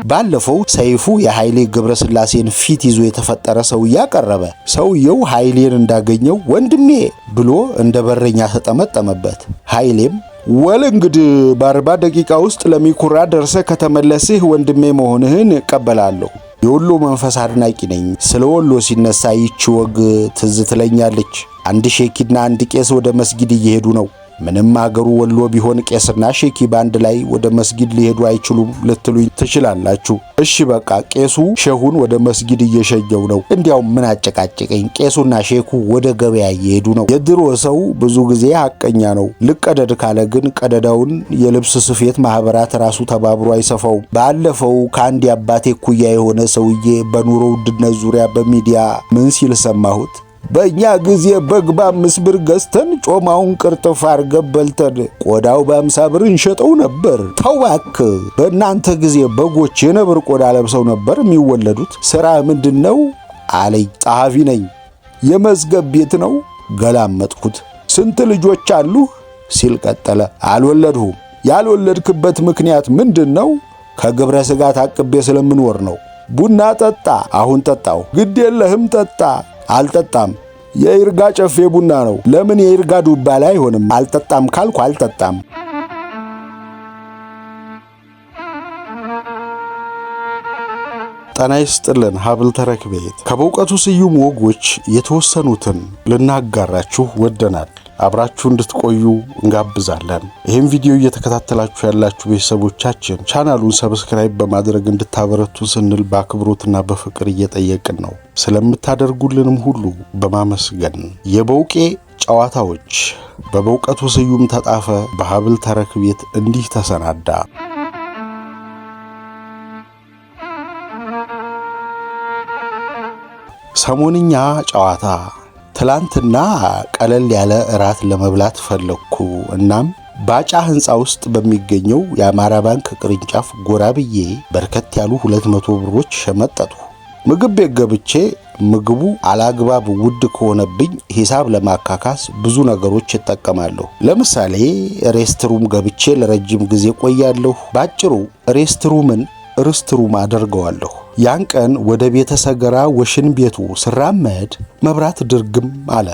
ባለፈው ሰይፉ የኃይሌ ገብረስላሴን ፊት ይዞ የተፈጠረ ሰው ያቀረበ። ሰውየው ኃይሌን እንዳገኘው ወንድሜ ብሎ እንደ በረኛ ተጠመጠመበት። ኃይሌም ወል እንግዲህ በ40 ደቂቃ ውስጥ ለሚኩራ ደርሰ ከተመለስህ ወንድሜ መሆንህን እቀበላለሁ። የወሎ መንፈስ አድናቂ ነኝ። ስለ ወሎ ሲነሳ ይቺ ወግ ትዝ ትለኛለች። አንድ ሼኪና አንድ ቄስ ወደ መስጊድ እየሄዱ ነው። ምንም አገሩ ወሎ ቢሆን ቄስና ሼኪ ባንድ ላይ ወደ መስጊድ ሊሄዱ አይችሉም ልትሉኝ ትችላላችሁ። እሺ በቃ ቄሱ ሼሁን ወደ መስጊድ እየሸኘው ነው። እንዲያው ምን አጨቃጨቀኝ? ቄሱና ሼኩ ወደ ገበያ እየሄዱ ነው። የድሮ ሰው ብዙ ጊዜ ሐቀኛ ነው። ልቀደድ ካለ ግን ቀደዳውን የልብስ ስፌት ማህበራት ራሱ ተባብሮ አይሰፋውም። ባለፈው ከአንድ አባቴ ኩያ የሆነ ሰውዬ በኑሮ ውድነት ዙሪያ በሚዲያ ምን ሲል ሰማሁት? በእኛ ጊዜ በግ በ5 ብር ገዝተን ጮማውን ቅርጥፍ አርገን በልተን ቆዳው በ50 ብር እንሸጠው ነበር። ተው እባክህ፣ በእናንተ ጊዜ በጎች የነብር ቆዳ ለብሰው ነበር የሚወለዱት። ሥራ ምንድነው አለኝ። ጸሐፊ ነኝ። የመዝገብ ቤት ነው? ገላመጥኩት። ስንት ልጆች አሉ ሲል ቀጠለ። አልወለድሁም። ያልወለድክበት ምክንያት ምንድነው? ከግብረ ሥጋ ታቅቤ ስለምንወር ነው። ቡና ጠጣ። አሁን ጠጣው። ግድ የለህም ጠጣ። አልጠጣም። የይርጋ ጨፌ ቡና ነው። ለምን የይርጋ ዱባ ላይ አይሆንም? አልጠጣም ካልኩ አልጠጣም። ጤና ይስጥልን። ሀብል ተረክ ቤት ከበእውቀቱ ስዩም ወጎች የተወሰኑትን ልናጋራችሁ ወደናል። አብራችሁ እንድትቆዩ እንጋብዛለን። ይህም ቪዲዮ እየተከታተላችሁ ያላችሁ ቤተሰቦቻችን ቻናሉን ሰብስክራይብ በማድረግ እንድታበረቱ ስንል በአክብሮትና በፍቅር እየጠየቅን ነው። ስለምታደርጉልንም ሁሉ በማመስገን የበውቄ ጨዋታዎች በበእውቀቱ ስዩም ተጣፈ በሀብል ተረክ ቤት እንዲህ ተሰናዳ። ሰሞንኛ ጨዋታ። ትላንትና ቀለል ያለ እራት ለመብላት ፈለኩ። እናም ባጫ ህንፃ ውስጥ በሚገኘው የአማራ ባንክ ቅርንጫፍ ጎራ ብዬ በርከት ያሉ 200 ብሮች ሸመጠጡ። ምግብ ቤት ገብቼ ምግቡ አላግባብ ውድ ከሆነብኝ ሂሳብ ለማካካስ ብዙ ነገሮች እጠቀማለሁ። ለምሳሌ ሬስትሩም ገብቼ ለረጅም ጊዜ ቆያለሁ። ባጭሩ ሬስትሩምን ርስትሩም አደርገዋለሁ። ያን ቀን ወደ ቤተ ሰገራ ወሽን ቤቱ ስራመድ መብራት ድርግም አለ።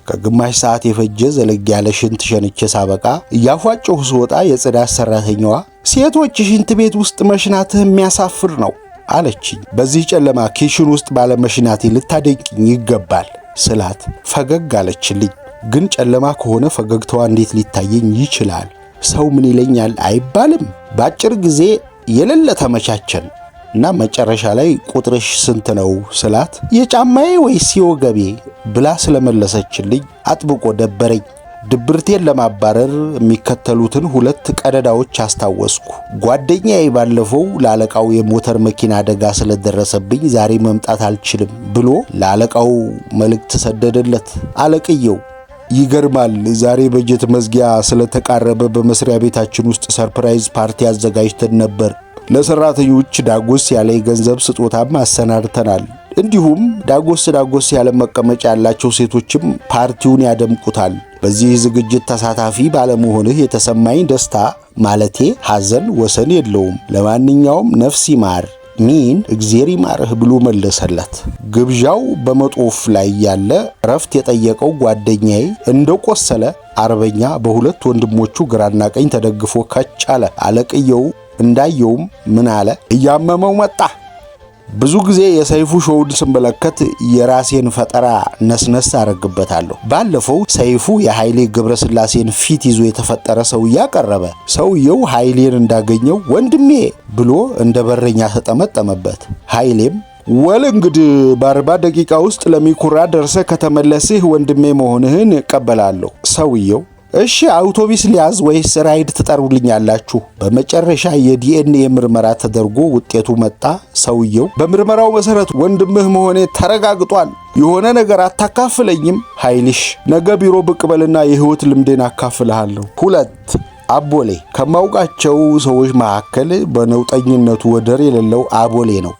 ከግማሽ ሰዓት የፈጀ ዘለግ ያለ ሽንት ሸንቼ ሳበቃ እያፏጨሁ ስወጣ የጽዳት ሰራተኛዋ ሴቶች ሽንት ቤት ውስጥ መሽናትህ የሚያሳፍር ነው አለችኝ። በዚህ ጨለማ ኪሽን ውስጥ ባለ መሽናቴ ልታደንቅኝ ይገባል ስላት ፈገግ አለችልኝ። ግን ጨለማ ከሆነ ፈገግታዋ እንዴት ሊታየኝ ይችላል? ሰው ምን ይለኛል አይባልም። ባጭር ጊዜ የሌለ ተመቻቸን እና መጨረሻ ላይ ቁጥርሽ ስንት ነው ስላት የጫማዬ ወይስ የወገቤ ብላ ስለመለሰችልኝ አጥብቆ ደበረኝ። ድብርቴን ለማባረር የሚከተሉትን 2 ቀደዳዎች አስታወስኩ። ጓደኛዬ ባለፈው ለአለቃው የሞተር መኪና አደጋ ስለደረሰብኝ ዛሬ መምጣት አልችልም ብሎ ለአለቃው መልእክት ሰደደለት። አለቅየው ይገርማል፣ ዛሬ በጀት መዝጊያ ስለተቃረበ በመስሪያ ቤታችን ውስጥ ሰርፕራይዝ ፓርቲ አዘጋጅተን ነበር። ለሰራተኞች ዳጎስ ያለ የገንዘብ ስጦታም አሰናድተናል። እንዲሁም ዳጎስ ያለ መቀመጫ ያላቸው ሴቶችም ፓርቲውን ያደምቁታል። በዚህ ዝግጅት ተሳታፊ ባለመሆንህ የተሰማኝ ደስታ ማለቴ ሐዘን ወሰን የለውም። ለማንኛውም ነፍስ ይማር ሚን እግዚአብሔር ይማርህ ብሎ መለሰለት። ግብዣው በመጦፍ ላይ ያለ ረፍት የጠየቀው ጓደኛዬ እንደቆሰለ አርበኛ በ2 ወንድሞቹ ግራና ቀኝ ተደግፎ ከቻለ። አለቅየው እንዳየውም ምን አለ? እያመመው መጣ። ብዙ ጊዜ የሰይፉ ሾውን ስመለከት የራሴን ፈጠራ ነስነስ አረግበታለሁ። ባለፈው ሰይፉ የኃይሌ ገብረስላሴን ፊት ይዞ የተፈጠረ ሰው ያቀረበ። ሰውየው ኃይሌን እንዳገኘው ወንድሜ ብሎ እንደ በረኛ ተጠመጠመበት። ኃይሌም ወል እንግዲህ በ40 ደቂቃ ውስጥ ለሚኩራ ደርሰ ከተመለስህ ወንድሜ መሆንህን እቀበላለሁ። ሰውየው እሺ አውቶቡስ ሊያዝ ወይስ ራይድ ትጠሩልኛላችሁ? በመጨረሻ የዲኤንኤ ምርመራ ተደርጎ ውጤቱ መጣ። ሰውየው በምርመራው መሰረት ወንድምህ መሆኔ ተረጋግጧል። የሆነ ነገር አታካፍለኝም? ኃይልሽ ነገ ቢሮ ብቅ በልና የህይወት ልምዴን አካፍልሃለሁ። 2 አቦሌ ከማውቃቸው ሰዎች መካከል በነውጠኝነቱ ወደር የሌለው አቦሌ ነው።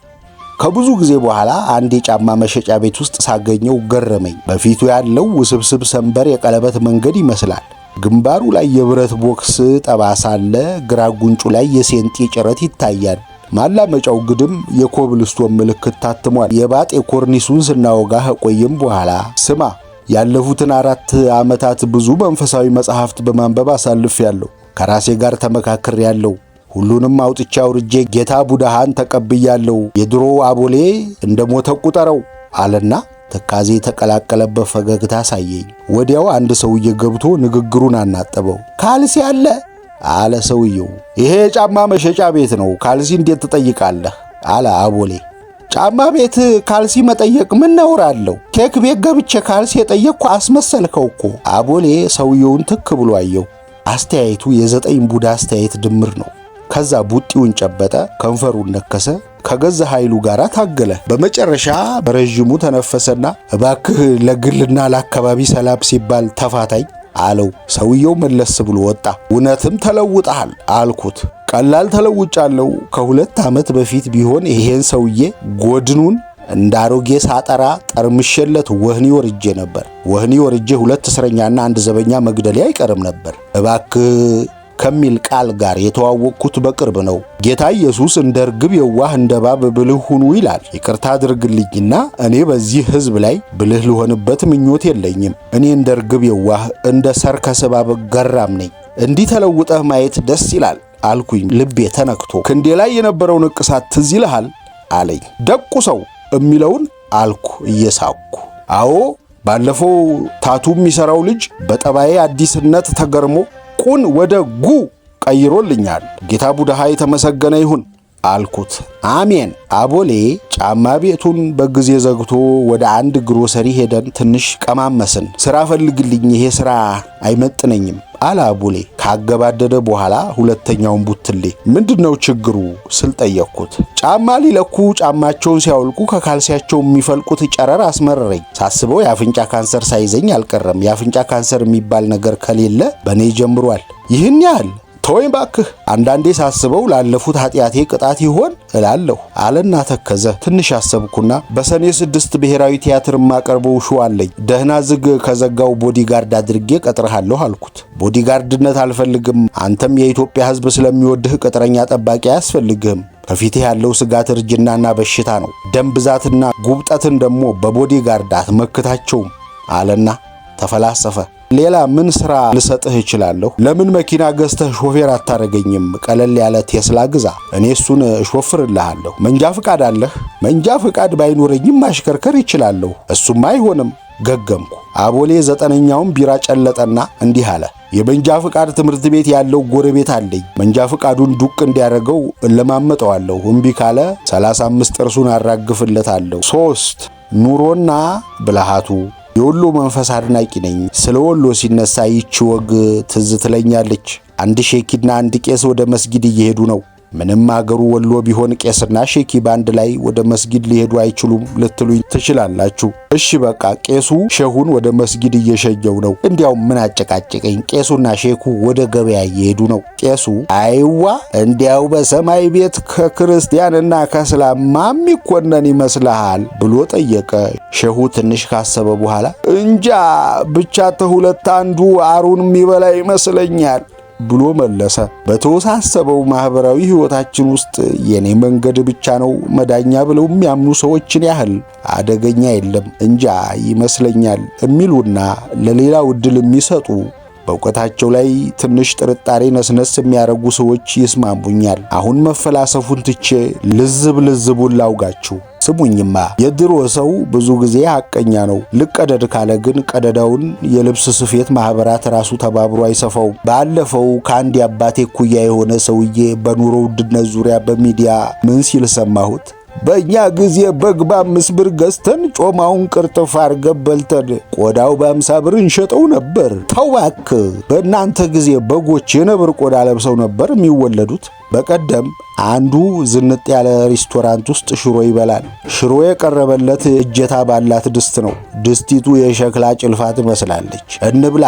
ከብዙ ጊዜ በኋላ አንድ የጫማ መሸጫ ቤት ውስጥ ሳገኘው ገረመኝ። በፊቱ ያለው ውስብስብ ሰንበር የቀለበት መንገድ ይመስላል። ግንባሩ ላይ የብረት ቦክስ ጠባሳ አለ። ግራ ጉንጩ ላይ የሴንጤ ጭረት ይታያል። ማላመጫው ግድም የኮብልስቶን ምልክት ታትሟል። የባጤ ኮርኒሱን ስናወጋ ቆየም በኋላ ስማ ያለፉትን 4 ዓመታት ብዙ መንፈሳዊ መጻሕፍት በማንበብ አሳልፌያለሁ። ከራሴ ጋር ተመካክሬያለሁ። ሁሉንም አውጥቼ አውርጄ ጌታ ቡድሃን ተቀብያለሁ። የድሮ አቦሌ እንደሞተ ቁጠረው አለና ትካዜ የተቀላቀለበት ፈገግታ አሳየኝ። ወዲያው አንድ ሰውዬ ገብቶ ንግግሩን አናጠበው። ካልሲ አለ አለ ሰውየው። ይሄ የጫማ መሸጫ ቤት ነው፣ ካልሲ እንዴት ትጠይቃለህ? አለ አቦሌ። ጫማ ቤት ካልሲ መጠየቅ ምን ነውር አለው? ኬክ ቤት ገብቼ ካልሲ የጠየቅኩ አስመሰልከው እኮ። አቦሌ ሰውየውን ትክ ብሎ አየው። አስተያየቱ የ9 ቡዳ አስተያየት ድምር ነው። ከዛ ቡጢውን ጨበጠ፣ ከንፈሩን ነከሰ፣ ከገዛ ኃይሉ ጋር ታገለ። በመጨረሻ በረዥሙ ተነፈሰና እባክህ ለግልና ለአካባቢ ሰላም ሲባል ተፋታኝ አለው። ሰውየው መለስ ብሎ ወጣ። እውነትም ተለውጠሃል አልኩት። ቀላል ተለውጫለሁ። ከ2 ዓመት በፊት ቢሆን ይሄን ሰውዬ ጎድኑን እንዳሮጌ ሳጠራ ጠርምሸለት ወህኒ ወርጄ ነበር። ወህኒ ወርጄ 2 እስረኛና 1 ዘበኛ መግደሌ አይቀርም ነበር። እባክህ ከሚል ቃል ጋር የተዋወቅኩት በቅርብ ነው። ጌታ ኢየሱስ እንደ ርግብ የዋህ እንደ እባብ ብልህ ሁኑ ይላል። ይቅርታ አድርግልኝና እኔ በዚህ ሕዝብ ላይ ብልህ ልሆንበት ምኞት የለኝም። እኔ እንደ ርግብ የዋህ እንደ ሰርከስ እባብ ገራም ነኝ። እንዲህ ተለውጠህ ማየት ደስ ይላል አልኩኝ፣ ልቤ ተነክቶ። ክንዴ ላይ የነበረው ንቅሳት ትዝ ይልሃል አለኝ። ደቁ ሰው የሚለውን አልኩ እየሳኩ። አዎ ባለፈው ታቱ የሚሰራው ልጅ በጠባዬ አዲስነት ተገርሞ ቁን ወደ ጉ ቀይሮልኛል። ጌታ ቡድሃ የተመሰገነ ይሁን አልኩት። አሜን። አቦሌ ጫማ ቤቱን በጊዜ ዘግቶ ወደ አንድ ግሮሰሪ ሄደን ትንሽ ቀማመስን። ስራ ፈልግልኝ፣ ይሄ ስራ አይመጥነኝም አለ አቦሌ ካገባደደ በኋላ ሁለተኛውን ቡትሌ። ምንድነው ችግሩ ስል ጠየቅኩት። ጫማ ሊለኩ ጫማቸውን ሲያወልቁ ከካልሲያቸው የሚፈልቁት ጨረር አስመረረኝ። ሳስበው የአፍንጫ ካንሰር ሳይዘኝ አልቀረም። የአፍንጫ ካንሰር የሚባል ነገር ከሌለ በእኔ ጀምሯል። ይህን ያህል ተወኝ ባክህ። አንዳንዴ ሳስበው ላለፉት ኃጢአቴ ቅጣት ይሆን እላለሁ አለና ተከዘ። ትንሽ አሰብኩና በሰኔ 6 ብሔራዊ ቲያትር ማቀርበው ሾው አለኝ። ደህና ዝግ ከዘጋው ቦዲጋርድ አድርጌ ቀጥረሃለሁ አልኩት። ቦዲጋርድነት አልፈልግም። አንተም የኢትዮጵያ ሕዝብ ስለሚወድህ ቅጥረኛ ጠባቂ አያስፈልግህም። ከፊትህ ያለው ስጋት እርጅናና በሽታ ነው። ደም ብዛትና ጉብጠትን ደግሞ በቦዲጋርድ አትመክታቸውም አለና ተፈላሰፈ። ሌላ ምን ስራ ልሰጥህ እችላለሁ? ለምን መኪና ገዝተህ ሾፌር አታረገኝም? ቀለል ያለ ቴስላ ግዛ፣ እኔ እሱን እሾፍርልሃለሁ። መንጃ ፍቃድ አለህ? መንጃ ፍቃድ ባይኖረኝም ማሽከርከር ይችላለሁ። እሱም አይሆንም ገገምኩ። አቦሌ 9ኛውን ቢራ ጨለጠና እንዲህ አለ። የመንጃ ፍቃድ ትምህርት ቤት ያለው ጎረቤት አለኝ። መንጃ ፍቃዱን ዱቅ እንዲያደርገው እለማመጠዋለሁ። እምቢ ካለ 35 ጥርሱን አራግፍለታለሁ። 3 ኑሮና ብልሃቱ። የወሎ መንፈስ አድናቂ ነኝ። ስለ ወሎ ሲነሳ ይቺ ወግ ትዝ ትለኛለች። አንድ ሼኪና አንድ ቄስ ወደ መስጊድ እየሄዱ ነው። ምንም አገሩ ወሎ ቢሆን ቄስና ሼኪ ባንድ ላይ ወደ መስጊድ ሊሄዱ አይችሉም ልትሉኝ ትችላላችሁ። እሺ በቃ ቄሱ ሼሁን ወደ መስጊድ እየሸኘው ነው። እንዲያውም ምን አጨቃጨቀኝ፣ ቄሱና ሼኩ ወደ ገበያ እየሄዱ ነው። ቄሱ አይዋ እንዲያው በሰማይ ቤት ከክርስቲያንና ከእስላም ማን ይኮነን ይመስልሃል ብሎ ጠየቀ። ሼሁ ትንሽ ካሰበ በኋላ እንጃ ብቻ ተሁለት አንዱ አሩን የሚበላ ይመስለኛል ብሎ መለሰ። በተወሳሰበው ማህበራዊ ህይወታችን ውስጥ የኔ መንገድ ብቻ ነው መዳኛ ብለው የሚያምኑ ሰዎችን ያህል አደገኛ የለም እንጃ ይመስለኛል የሚሉና ለሌላው ዕድል የሚሰጡ በእውቀታቸው ላይ ትንሽ ጥርጣሬ ነስነስ የሚያረጉ ሰዎች ይስማሙኛል። አሁን መፈላሰፉን ትቼ ልዝቡን ላውጋችሁ። ስሙኝማ የድሮ ሰው ብዙ ጊዜ ሐቀኛ ነው። ልቀደድ ካለ ግን ቀደዳውን የልብስ ስፌት ማህበራት ራሱ ተባብሮ አይሰፋውም። ባለፈው ከአንድ የአባቴ ኩያ የሆነ ሰውዬ በኑሮ ውድነት ዙሪያ በሚዲያ ምን ሲል ሰማሁት? በእኛ ጊዜ በግ በ5 ብር ገዝተን ጮማውን ቅርጥፍ አርገን በልተን ቆዳው በ50 ብር እንሸጠው ነበር። ተው እባክህ፣ በእናንተ ጊዜ በጎች የነብር ቆዳ ለብሰው ነበር የሚወለዱት። በቀደም አንዱ ዝንጥ ያለ ሬስቶራንት ውስጥ ሽሮ ይበላል። ሽሮ የቀረበለት እጀታ ባላት ድስት ነው። ድስቲቱ የሸክላ ጭልፋ ትመስላለች። እንብላ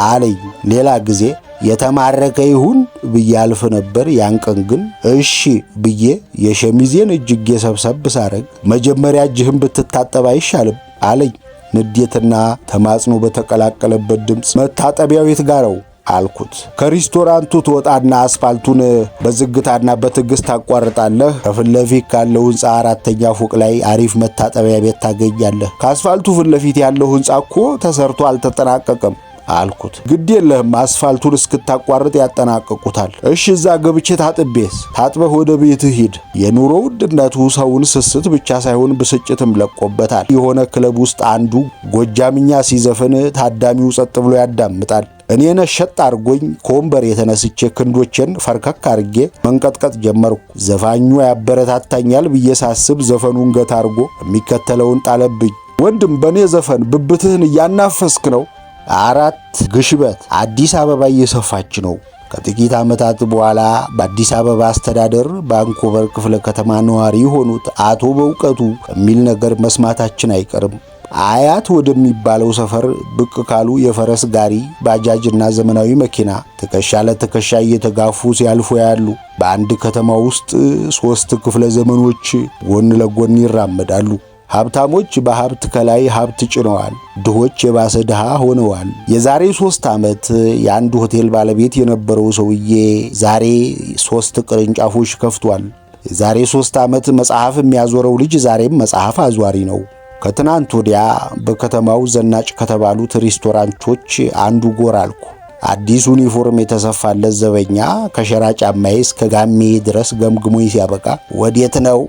አለኝ። ሌላ ጊዜ የተማረከ ይሁን ብዬ አልፍ ነበር። ያን ቀን ግን እሺ ብዬ የሸሚዜን እጅጌ ሰብሰብ ሳረግ መጀመሪያ እጅህን ብትታጠብ አይሻልም አለኝ። ንዴትና ተማጽኖ በተቀላቀለበት ድምፅ መታጠቢያው የት ጋር ነው አልኩት። ከሬስቶራንቱ ትወጣና አስፋልቱን በዝግታና በትዕግስት ታቋርጣለህ። ከፊት ለፊት ካለው ሕንፃ 4ኛ ፎቅ ላይ አሪፍ መታጠቢያ ቤት ታገኛለህ። ከአስፋልቱ ፊት ለፊት ያለው ሕንፃ እኮ ተሰርቶ አልተጠናቀቀም አልኩት። ግድ የለህም አስፋልቱን እስክታቋርጥ ያጠናቅቁታል። እሺ እዛ ገብቼ ታጥቤስ? ታጥበህ ወደ ቤትህ ሂድ። የኑሮ ውድነቱ ሰውን ስስት ብቻ ሳይሆን ብስጭትም ለቆበታል። የሆነ ክለብ ውስጥ አንዱ ጎጃምኛ ሲዘፍን ታዳሚው ጸጥ ብሎ ያዳምጣል። እኔ ነሸጥ አርጎኝ ከወንበር የተነስቼ ክንዶቼን ፈርከክ አርጌ መንቀጥቀጥ ጀመርኩ። ዘፋኙ ያበረታታኛል ብዬ ሳስብ ዘፈኑን ገታ አርጎ የሚከተለውን ጣለብኝ። ወንድም በኔ ዘፈን ብብትህን እያናፈስክ ነው። 4 ግሽበት አዲስ አበባ እየሰፋች ነው። ከጥቂት ዓመታት በኋላ በአዲስ አበባ አስተዳደር ባንኮቨር ክፍለ ከተማ ነዋሪ የሆኑት አቶ በእውቀቱ የሚል ነገር መስማታችን አይቀርም። አያት ወደሚባለው ሰፈር ብቅ ካሉ የፈረስ ጋሪ፣ ባጃጅና ዘመናዊ መኪና ትከሻ ለትከሻ እየተጋፉ ሲያልፉ ያሉ። በአንድ ከተማ ውስጥ 3 ክፍለ ዘመኖች ጎን ለጎን ይራመዳሉ። ሀብታሞች በሀብት ከላይ ሀብት ጭነዋል። ድሆች የባሰ ድሃ ሆነዋል። የዛሬ 3 ዓመት የአንድ ሆቴል ባለቤት የነበረው ሰውዬ ዛሬ 3 ቅርንጫፎች ከፍቷል። የዛሬ 3 ዓመት መጽሐፍ የሚያዞረው ልጅ ዛሬም መጽሐፍ አዟሪ ነው። ከትናንት ወዲያ በከተማው ዘናጭ ከተባሉት ሬስቶራንቶች አንዱ ጎራ አልኩ። አዲስ ዩኒፎርም የተሰፋለት ዘበኛ ከሸራ ጫማዬ እስከ ጋሜ ድረስ ገምግሞኝ ሲያበቃ ወዴት ነው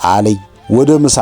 አለኝ። ወደ ምሳ።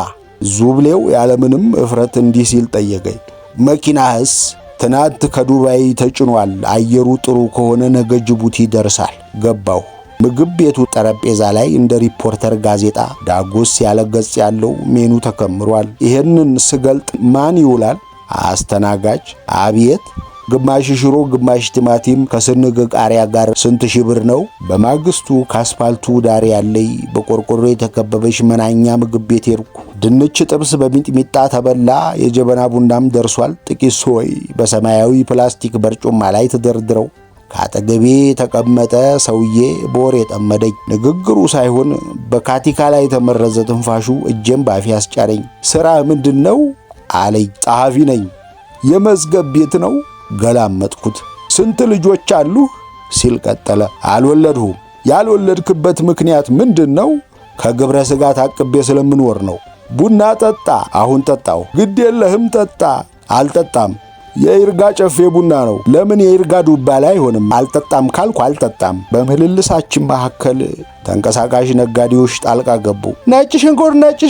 ዙብሌው ያለምንም እፍረት እንዲህ ሲል ጠየቀኝ። መኪናህስ? ትናንት ከዱባይ ተጭኗል። አየሩ ጥሩ ከሆነ ነገ ጅቡቲ ደርሳል። ገባሁ። ምግብ ቤቱ ጠረጴዛ ላይ እንደ ሪፖርተር ጋዜጣ ዳጎስ ያለ ገጽ ያለው ሜኑ ተከምሯል። ይሄንን ስገልጥ ማን ይውላል? አስተናጋጅ። አቤት። ግማሽ ሽሮ ግማሽ ቲማቲም ከስንግ ቃሪያ ጋር ስንት ሺህ ብር ነው? በማግስቱ ከአስፋልቱ ዳር ያለይ በቆርቆሮ የተከበበች መናኛ ምግብ ቤት ሄድኩ። ድንች ጥብስ በሚጥሚጣ ተበላ። የጀበና ቡናም ደርሷል። ጥቂት ሰዎች በሰማያዊ ፕላስቲክ በርጩማ ላይ ተደርድረው ካጠገቤ ተቀመጠ ሰውዬ በወሬ ጠመደኝ። ንግግሩ ሳይሆን በካቲካ ላይ የተመረዘ ትንፋሹ እጄም ባፌ አስጫረኝ። ሥራ ምንድነው አለኝ። ጸሐፊ ነኝ። የመዝገብ ቤት ነው? ገላመጥኩት። ስንት ልጆች አሉ ሲል ቀጠለ። አልወለድሁም። ያልወለድክበት ምክንያት ምንድነው? ከግብረ ሥጋ ታቅቤ ስለምኖር ነው። ቡና ጠጣ። አሁን ጠጣው። ግድ የለህም ጠጣ። አልጠጣም። የይርጋ ጨፌ ቡና ነው። ለምን የይርጋ ዱባ ላይ አይሆንም? አልጠጣም ካልኩ አልጠጣም። በምልልሳችን መካከል ተንቀሳቃሽ ነጋዴዎች ጣልቃ ገቡ። ነጭ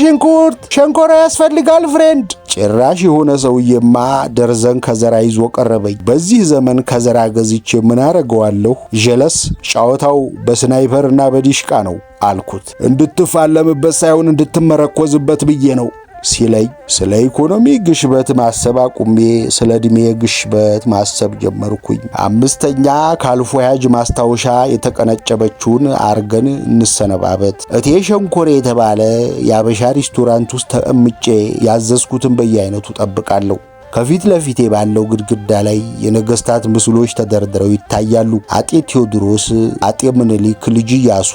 ሽንኩርት ሸንኮራ ያስፈልጋል ፍሬንድ። ጭራሽ የሆነ ሰውዬማ ደርዘን ከዘራ ይዞ ቀረበኝ። በዚህ ዘመን ከዘራ ገዝቼ ምን አረገዋለሁ? ጀለስ ጫወታው በስናይፐርና በዲሽቃ ነው አልኩት። እንድትፋለምበት ሳይሆን እንድትመረኮዝበት ብዬ ነው ሲለኝ ስለ ኢኮኖሚ ግሽበት ማሰብ አቁሜ ስለ ዕድሜ ግሽበት ማሰብ ጀመርኩኝ። 5ኛ ካልፎያጅ ማስታወሻ የተቀነጨበችውን አርገን እንሰነባበት። እቴ ሸንኮሬ የተባለ የአበሻ ሬስቶራንት ውስጥ ተቀምጬ ያዘዝኩትን በየአይነቱ ጠብቃለሁ። ከፊት ለፊቴ ባለው ግድግዳ ላይ የነገስታት ምስሎች ተደርድረው ይታያሉ። አጤ ቴዎድሮስ፣ አጤ ምኒልክ፣ ልጅ ኢያሱ፣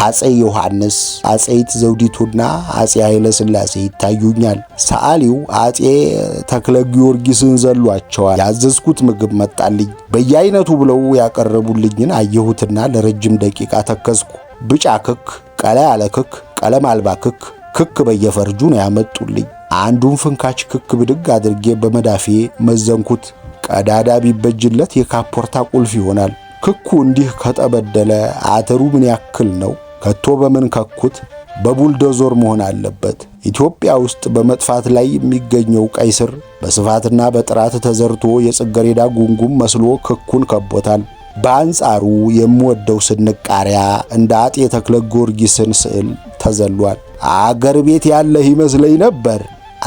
አጼ ዮሐንስ፣ አጼይት ዘውዲቱና አጼ ኃይለ ሥላሴ ይታዩኛል። ሰዓሊው አጼ ተክለ ጊዮርጊስን ዘሏቸዋል። ያዘዝኩት ምግብ መጣልኝ። በየአይነቱ ብለው ያቀረቡልኝን አየሁትና ለረጅም ደቂቃ ተከዝኩ። ቢጫ ክክ፣ ቀላ ያለ ክክ፣ ቀለም አልባ ክክ፣ ክክ በየፈርጁ ነው ያመጡልኝ። አንዱን ፍንካች ክክ ብድግ አድርጌ በመዳፌ መዘንኩት። ቀዳዳ ቢበጅለት የካፖርታ ቁልፍ ይሆናል። ክኩ እንዲህ ከጠበደለ አተሩ ምን ያክል ነው? ከቶ በምን ከኩት? በቡልዶዘር መሆን አለበት። ኢትዮጵያ ውስጥ በመጥፋት ላይ የሚገኘው ቀይ ስር በስፋትና በጥራት ተዘርቶ የጽጌረዳ ጉንጉም መስሎ ክኩን ከቦታል። በአንጻሩ የምወደው ስንቃሪያ እንደ አጤ ተክለ ጊዮርጊስን ስዕል ተዘሏል። አገር ቤት ያለህ ይመስለኝ ነበር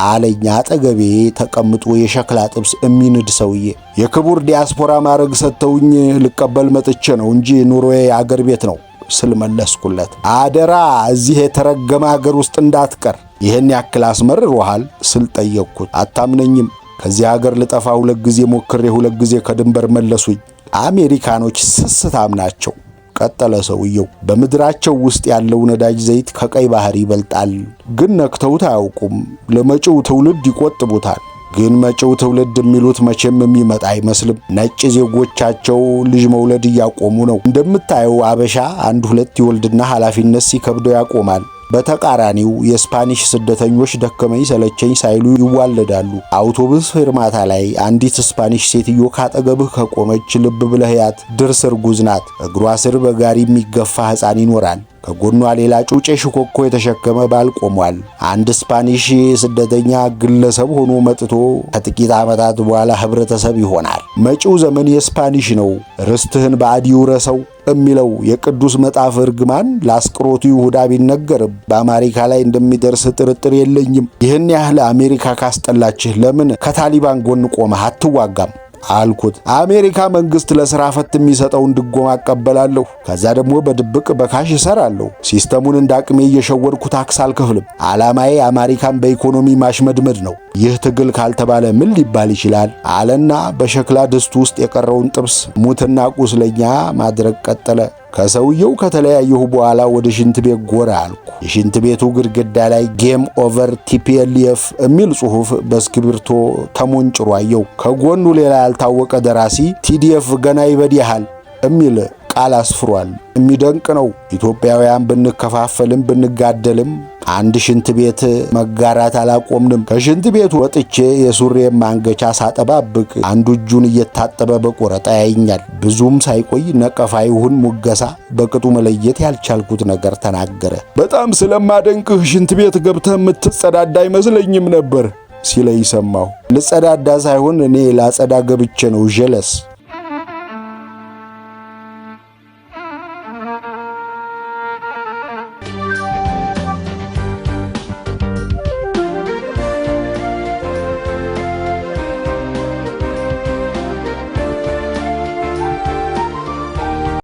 አለኝ አጠገቤ ተቀምጦ የሸክላ ጥብስ የሚንድ ሰውዬ። የክቡር ዲያስፖራ ማዕረግ ሰጥተውኝ ልቀበል መጥቼ ነው እንጂ ኑሮዬ አገር ቤት ነው ስል መለስኩለት። አደራ እዚህ የተረገመ አገር ውስጥ እንዳትቀር። ይህን ያክል አስመርሮሃል ስል ጠየቅኩት። አታምነኝም? ከዚህ አገር ልጠፋ 2 ጊዜ ሞክሬ 2 ጊዜ ከድንበር መለሱኝ። አሜሪካኖች ስስታም ናቸው ቀጠለ ሰውየው። በምድራቸው ውስጥ ያለው ነዳጅ ዘይት ከቀይ ባህር ይበልጣል፣ ግን ነክተውት አያውቁም። ለመጪው ትውልድ ይቆጥቡታል። ግን መጪው ትውልድ የሚሉት መቼም የሚመጣ አይመስልም። ነጭ ዜጎቻቸው ልጅ መውለድ እያቆሙ ነው። እንደምታየው አበሻ አንድ ሁለት ይወልድና ኃላፊነት ሲከብደው ያቆማል። በተቃራኒው የስፓኒሽ ስደተኞች ደከመኝ ሰለቸኝ ሳይሉ ይዋለዳሉ። አውቶቡስ ፌርማታ ላይ አንዲት ስፓኒሽ ሴትዮ ካጠገብህ ከቆመች ልብ ብለህ ያት፣ ድርስ እርጉዝ ናት። እግሯ ስር በጋሪ የሚገፋ ሕፃን ይኖራል። ከጎኗ ሌላ ጩጬ ሽኮኮ የተሸከመ ባል ቆሟል። አንድ ስፓኒሽ ስደተኛ ግለሰብ ሆኖ መጥቶ ከጥቂት ዓመታት በኋላ ህብረተሰብ ይሆናል። መጪው ዘመን የስፓኒሽ ነው፣ ርስትህን ባዕድ ይውረሰው የሚለው የቅዱስ መጽሐፍ እርግማን ለአስቆሮቱ ይሁዳ ቢነገርም በአሜሪካ ላይ እንደሚደርስ ጥርጥር የለኝም። ይህን ያህል አሜሪካ ካስጠላችህ ለምን ከታሊባን ጎን ቆመህ አትዋጋም አልኩት። አሜሪካ መንግስት ለሥራ ፈት የሚሰጠውን ድጎማ አቀበላለሁ። ከዛ ደግሞ በድብቅ በካሽ እሰራለሁ። ሲስተሙን እንዳቅሜ እየሸወድኩ ታክስ አልከፍልም። ዓላማዬ አሜሪካን በኢኮኖሚ ማሽመድመድ ነው። ይህ ትግል ካልተባለ ምን ሊባል ይችላል? አለና በሸክላ ድስት ውስጥ የቀረውን ጥብስ ሙትና ቁስለኛ ማድረግ ቀጠለ። ከሰውየው ከተለያየሁ በኋላ ወደ ሽንት ቤት ጎራ አልኩ። የሽንት ቤቱ ግድግዳ ላይ ጌም ኦቨር ቲፒኤልኤፍ የሚል ጽሑፍ በእስክሪብቶ ተሞንጭሮ አየሁ። ከጎኑ ሌላ ያልታወቀ ደራሲ ቲዲኤፍ ገና ይበድሃል የሚል ቃል አስፍሯል። የሚደንቅ ነው። ኢትዮጵያውያን ብንከፋፈልም ብንጋደልም አንድ ሽንት ቤት መጋራት አላቆምንም። ከሽንት ቤቱ ወጥቼ የሱሬን ማንገቻ ሳጠባብቅ አንዱ እጁን እየታጠበ በቆረጣ ያይኛል። ብዙም ሳይቆይ ነቀፋ ይሁን ሙገሳ በቅጡ መለየት ያልቻልኩት ነገር ተናገረ። በጣም ስለማደንቅህ ሽንት ቤት ገብተህ የምትጸዳዳ አይመስለኝም ነበር ሲለኝ ሰማሁ። ልጸዳዳ ሳይሆን እኔ ላጸዳ ገብቼ ነው ጀለስ